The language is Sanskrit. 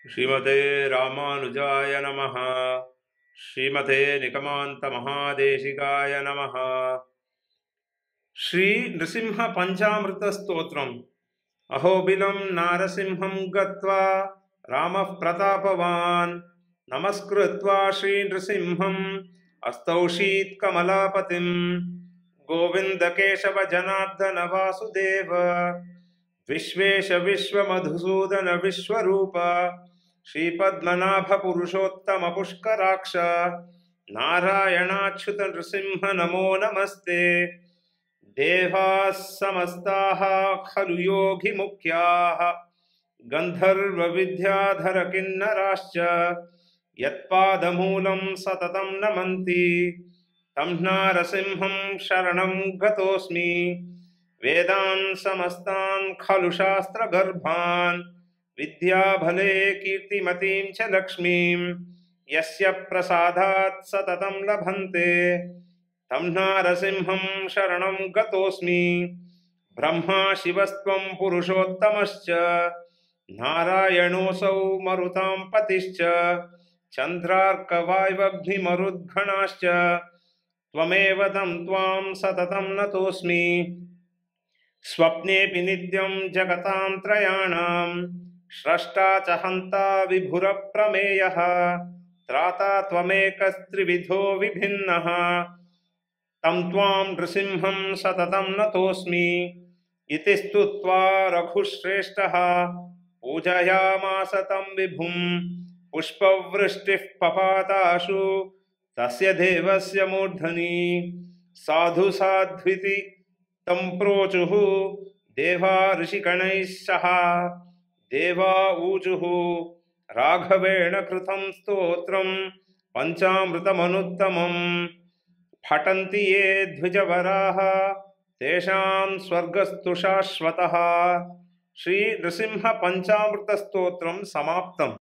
श्रीमते रामानुजाय नमः। श्रीमते निकमांत महादेशिकाय नमः। श्री नृसिंह पंचामृत स्तोत्रम्। अहोबिलं नारसिंहं गत्वा रामः प्रतापवान् नमस्कृत्वा श्री नृसिंहम् अस्तौषीत् कमलापतिं गोविंद केशव जनार्दन वासुदेव विश्वेश विश्वमधुसूदन विश्वरूप श्रीपद्मनाभ पुरुषोत्तम पुष्कराक्ष नारायणाच्युत नृसिंह नमो नमस्ते। देवाः समस्ताः खलु योगिमुख्याः गन्धर्व विद्याधर किन्नराश्च यत्पादमूलं सततं नमन्ति तं नारसिंहं शरणं गतोऽस्मि। वेदान् समस्तान् खलु शास्त्रगर्भान् विद्याभले कीर्तिमतीं च लक्ष्मीं यस्य प्रसादात् सततं लभन्ते तं नारसिंहं शरणं गतोऽस्मि। ब्रह्मा शिवस्त्वं पुरुषोत्तमश्च नारायणोऽसौ मरुतां पतिश्च चन्द्रार्कवायवग्निमरुद्गणाश्च त्वमेव तं त्वां सततं नतोऽस्मि। स्वप्नेऽपि नित्यं जगतां त्रयाणां स्रष्टा च हन्ता विभुरप्रमेयः त्राता त्वमेकस्त्रिविधो विभिन्नः तं त्वां नृसिंहं सततं नतोऽस्मि। इति स्तुत्वा रघुश्रेष्ठः पूजयामास तं विभुं पुष्पवृष्टिः पपाताशु तस्य देवस्य मूर्धनि साधु साध्विति तं प्रोचुः देवा ऋषिगणैः सह देवा ऊचुः राघवेण कृतं स्तोत्रं पञ्चामृतमनुत्तमम् पठन्ति ये द्विजवराः तेषां स्वर्गस्तु शाश्वतः। श्री नृसिंह पंचामृत स्तोत्रं समाप्तम्।